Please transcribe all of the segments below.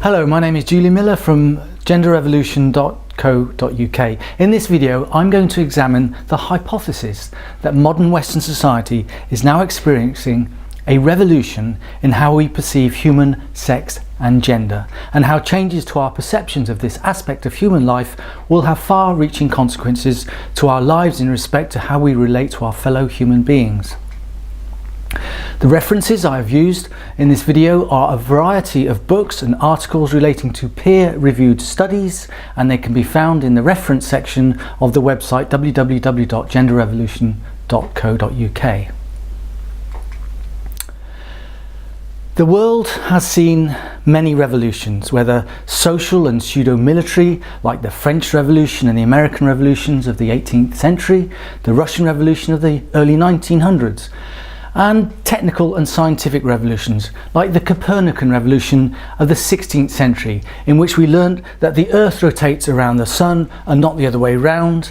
Hello, my name is Julie Miller from genderrevolution.co.uk. In this video, I'm going to examine the hypothesis that modern Western society is now experiencing a revolution in how we perceive human sex and gender, and how changes to our perceptions of this aspect of human life will have far-reaching consequences to our lives in respect to how we relate to our fellow human beings. The references I have used in this video are a variety of books and articles relating to peer-reviewed studies, and they can be found in the reference section of the website www.genderrevolution.co.uk. The world has seen many revolutions, whether social and pseudo-military, like the French Revolution and the American revolutions of the 18th century, the Russian Revolution of the early 1900s, and technical and scientific revolutions like the Copernican revolution of the 16th century, in which we learned that the Earth rotates around the Sun and not the other way round,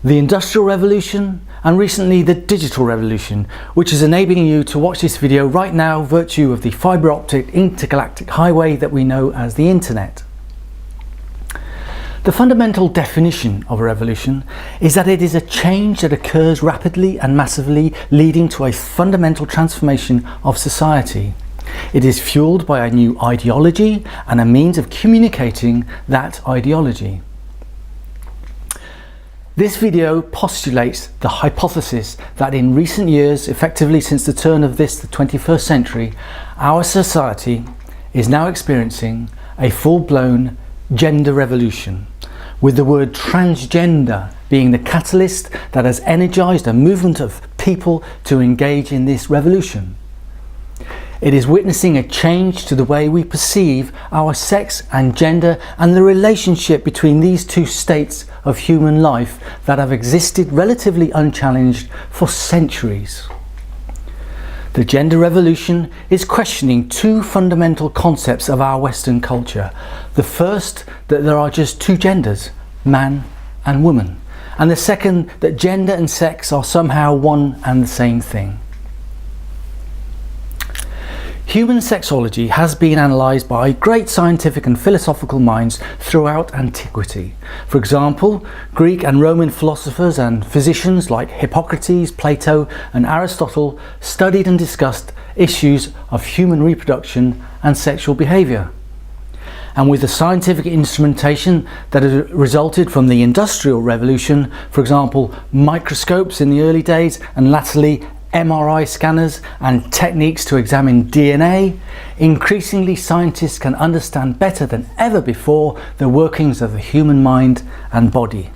the Industrial Revolution, and recently the Digital Revolution, which is enabling you to watch this video right now virtue of the fibre optic intergalactic highway that we know as the Internet. The fundamental definition of a revolution is that it is a change that occurs rapidly and massively, leading to a fundamental transformation of society. It is fueled by a new ideology and a means of communicating that ideology. This video postulates the hypothesis that in recent years, effectively since the turn of the 21st century, our society is now experiencing a full-blown gender revolution, with the word transgender being the catalyst that has energized a movement of people to engage in this revolution. It is witnessing a change to the way we perceive our sex and gender and the relationship between these two states of human life that have existed relatively unchallenged for centuries. The gender revolution is questioning two fundamental concepts of our Western culture. The first, that there are just two genders, man and woman, and the second, that gender and sex are somehow one and the same thing. Human sexology has been analysed by great scientific and philosophical minds throughout antiquity. For example, Greek and Roman philosophers and physicians like Hippocrates, Plato and Aristotle studied and discussed issues of human reproduction and sexual behaviour. And with the scientific instrumentation that has resulted from the Industrial Revolution, for example, microscopes in the early days and latterly MRI scanners and techniques to examine DNA, increasingly scientists can understand better than ever before the workings of the human mind and body.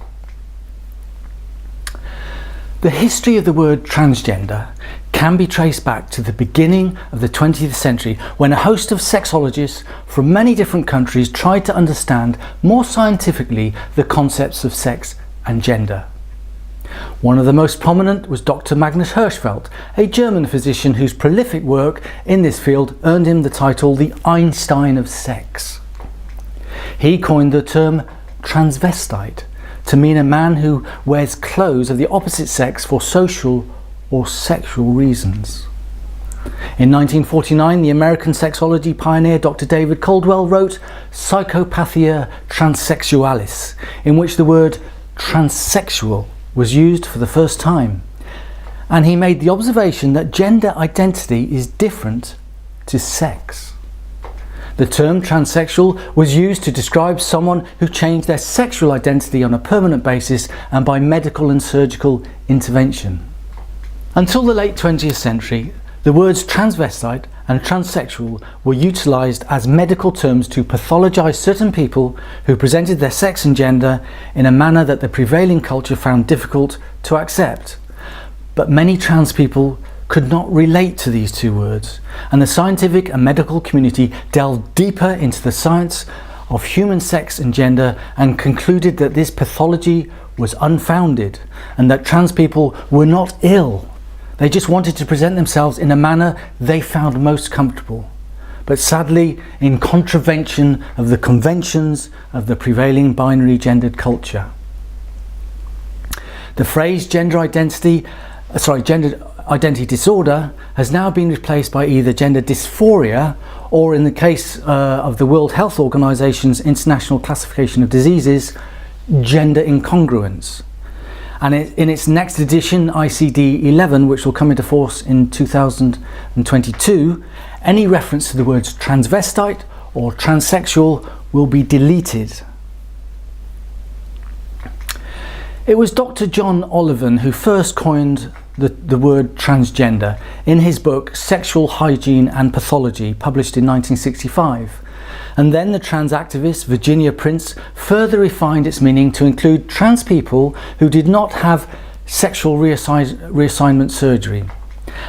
The history of the word transgender can be traced back to the beginning of the 20th century, when a host of sexologists from many different countries tried to understand more scientifically the concepts of sex and gender. One of the most prominent was Dr. Magnus Hirschfeld, a German physician whose prolific work in this field earned him the title the Einstein of sex. He coined the term transvestite to mean a man who wears clothes of the opposite sex for social or sexual reasons. In 1949, the American sexology pioneer Dr. David Caldwell wrote Psychopathia Transsexualis, in which the word transsexual was used for the first time, and he made the observation that gender identity is different to sex. The term transsexual was used to describe someone who changed their sexual identity on a permanent basis and by medical and surgical intervention. Until the late 20th century, the words transvestite and transsexual were utilised as medical terms to pathologise certain people who presented their sex and gender in a manner that the prevailing culture found difficult to accept. But many trans people could not relate to these two words, and the scientific and medical community delved deeper into the science of human sex and gender and concluded that this pathology was unfounded and that trans people were not ill. They just wanted to present themselves in a manner they found most comfortable, but sadly in contravention of the conventions of the prevailing binary gendered culture. The phrase gender identity disorder has now been replaced by either gender dysphoria or, in the case of the World Health Organization's International Classification of Diseases, gender incongruence. And in its next edition, ICD-11, which will come into force in 2022, any reference to the words transvestite or transsexual will be deleted. It was Dr. John Olivan who first coined the word transgender in his book Sexual Hygiene and Pathology, published in 1965. And then the trans activist Virginia Prince further refined its meaning to include trans people who did not have sexual reassignment surgery.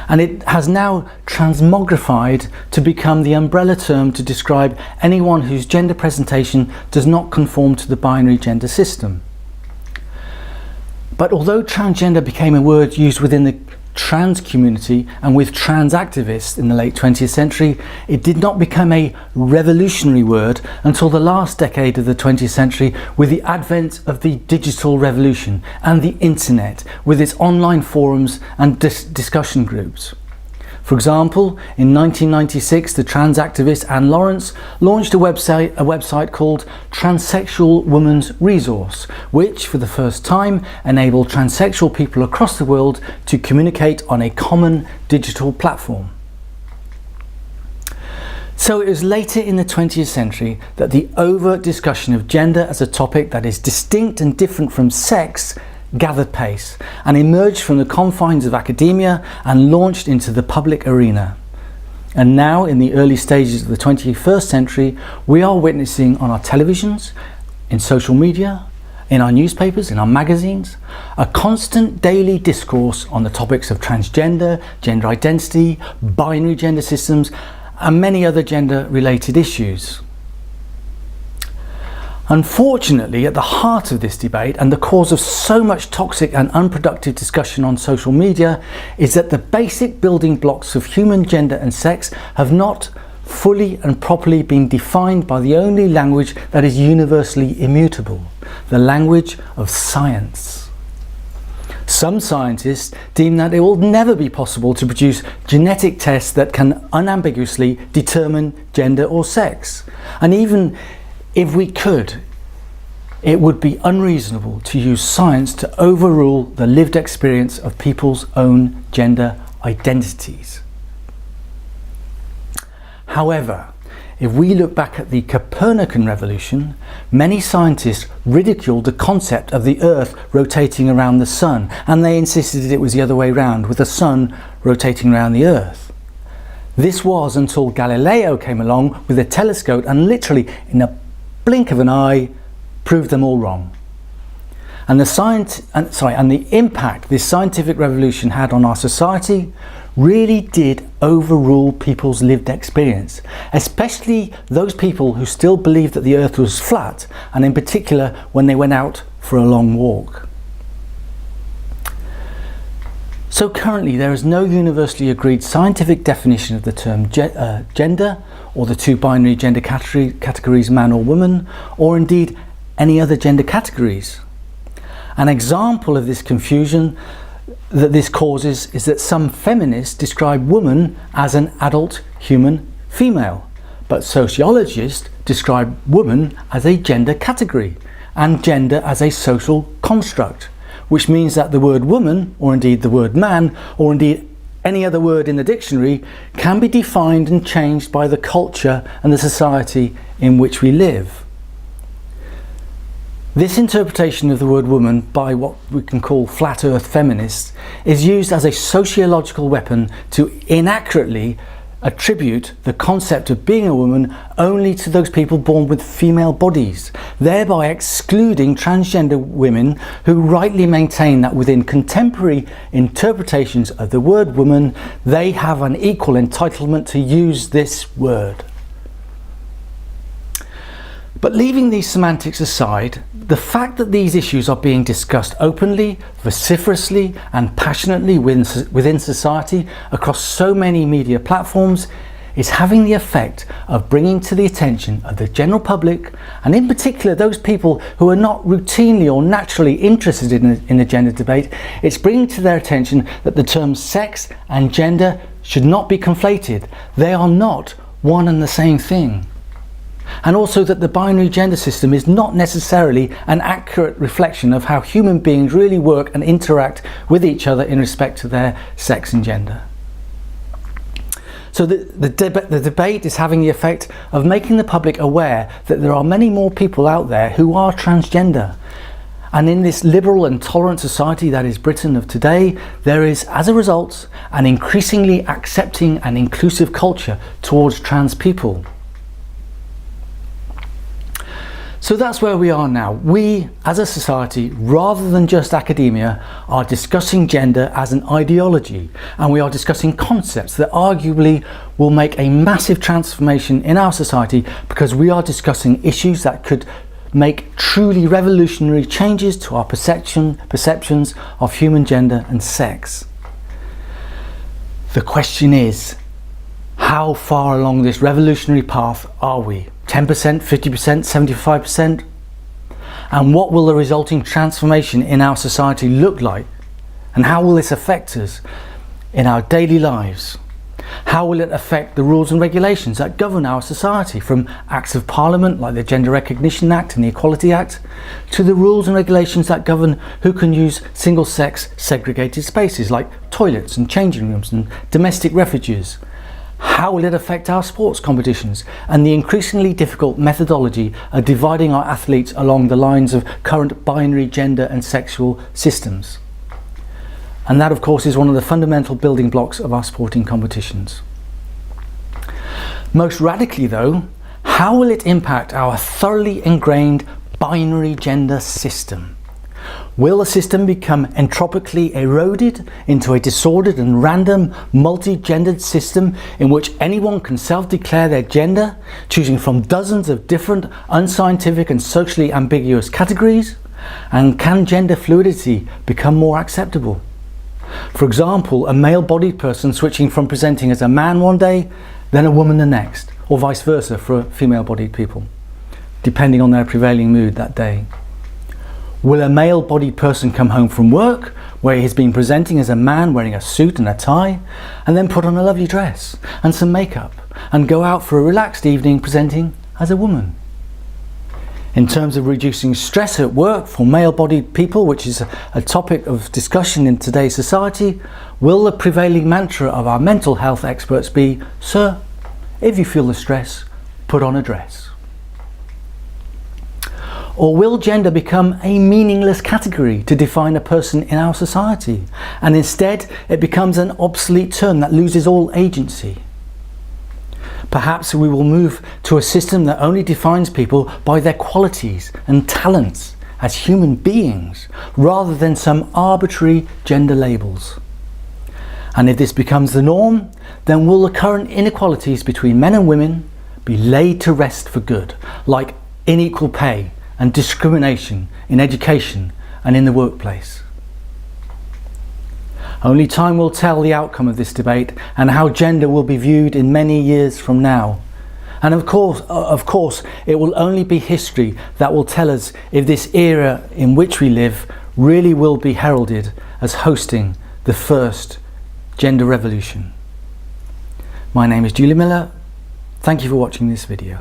And it has now transmogrified to become the umbrella term to describe anyone whose gender presentation does not conform to the binary gender system. But although transgender became a word used within the trans community and with trans activists in the late 20th century, it did not become a revolutionary word until the last decade of the 20th century, with the advent of the digital revolution and the internet with its online forums and discussion groups. For example, in 1996, the trans activist Anne Lawrence launched a website called Transsexual Women's Resource, which for the first time enabled transsexual people across the world to communicate on a common digital platform. So it was later in the 20th century that the overt discussion of gender as a topic that is distinct and different from sex gathered pace and emerged from the confines of academia and launched into the public arena. And now, in the early stages of the 21st century, we are witnessing on our televisions, in social media, in our newspapers, in our magazines, a constant daily discourse on the topics of transgender, gender identity, binary gender systems, and many other gender-related issues. Unfortunately, at the heart of this debate and the cause of so much toxic and unproductive discussion on social media is that the basic building blocks of human gender and sex have not fully and properly been defined by the only language that is universally immutable, the language of science. Some scientists deem that it will never be possible to produce genetic tests that can unambiguously determine gender or sex. And even if we could, it would be unreasonable to use science to overrule the lived experience of people's own gender identities. However, if we look back at the Copernican revolution, many scientists ridiculed the concept of the Earth rotating around the Sun, and they insisted it was the other way around, with the Sun rotating around the Earth. This was until Galileo came along with a telescope and literally in a blink of an eye proved them all wrong. And the impact this scientific revolution had on our society really did overrule people's lived experience, especially those people who still believed that the Earth was flat, and in particular when they went out for a long walk. So currently there is no universally agreed scientific definition of the term gender, or the two binary gender categories man or woman, or indeed any other gender categories. An example of this confusion that this causes is that some feminists describe woman as an adult human female, but sociologists describe woman as a gender category and gender as a social construct, which means that the word woman, or indeed the word man, or indeed any other word in the dictionary, can be defined and changed by the culture and the society in which we live. This interpretation of the word woman by what we can call flat earth feminists is used as a sociological weapon to inaccurately attribute the concept of being a woman only to those people born with female bodies, thereby excluding transgender women who rightly maintain that within contemporary interpretations of the word woman, they have an equal entitlement to use this word. But leaving these semantics aside, the fact that these issues are being discussed openly, vociferously and passionately within society across so many media platforms is having the effect of bringing to the attention of the general public, and in particular those people who are not routinely or naturally interested in the gender debate, it's bringing to their attention that the terms sex and gender should not be conflated. They are not one and the same thing. And also that the binary gender system is not necessarily an accurate reflection of how human beings really work and interact with each other in respect to their sex and gender. So the debate is having the effect of making the public aware that there are many more people out there who are transgender. And in this liberal and tolerant society that is Britain of today, there is, as a result, an increasingly accepting and inclusive culture towards trans people. So that's where we are now. We, as a society, rather than just academia, are discussing gender as an ideology, and we are discussing concepts that arguably will make a massive transformation in our society, because we are discussing issues that could make truly revolutionary changes to our perceptions of human gender and sex. The question is, how far along this revolutionary path are we? 10%, 50%, 75%? And what will the resulting transformation in our society look like? And how will this affect us in our daily lives? How will it affect the rules and regulations that govern our society, from acts of parliament like the Gender Recognition Act and the Equality Act, to the rules and regulations that govern who can use single-sex segregated spaces like toilets and changing rooms and domestic refuges? How will it affect our sports competitions and the increasingly difficult methodology of dividing our athletes along the lines of current binary gender and sexual systems? And that, of course, is one of the fundamental building blocks of our sporting competitions. Most radically, though, how will it impact our thoroughly ingrained binary gender system? Will the system become entropically eroded into a disordered and random multi-gendered system in which anyone can self-declare their gender, choosing from dozens of different unscientific and socially ambiguous categories? And can gender fluidity become more acceptable? For example, a male-bodied person switching from presenting as a man one day, then a woman the next, or vice versa for female-bodied people, depending on their prevailing mood that day. Will a male-bodied person come home from work, where he has been presenting as a man wearing a suit and a tie, and then put on a lovely dress and some makeup, and go out for a relaxed evening presenting as a woman? In terms of reducing stress at work for male-bodied people, which is a topic of discussion in today's society, will the prevailing mantra of our mental health experts be, "Sir, if you feel the stress, put on a dress"? Or will gender become a meaningless category to define a person in our society, and instead it becomes an obsolete term that loses all agency? Perhaps we will move to a system that only defines people by their qualities and talents as human beings, rather than some arbitrary gender labels. And if this becomes the norm, then will the current inequalities between men and women be laid to rest for good, like unequal pay and discrimination in education and in the workplace? Only time will tell the outcome of this debate and how gender will be viewed in many years from now. And of course, it will only be history that will tell us if this era in which we live really will be heralded as hosting the first gender revolution. My name is Julie Miller. Thank you for watching this video.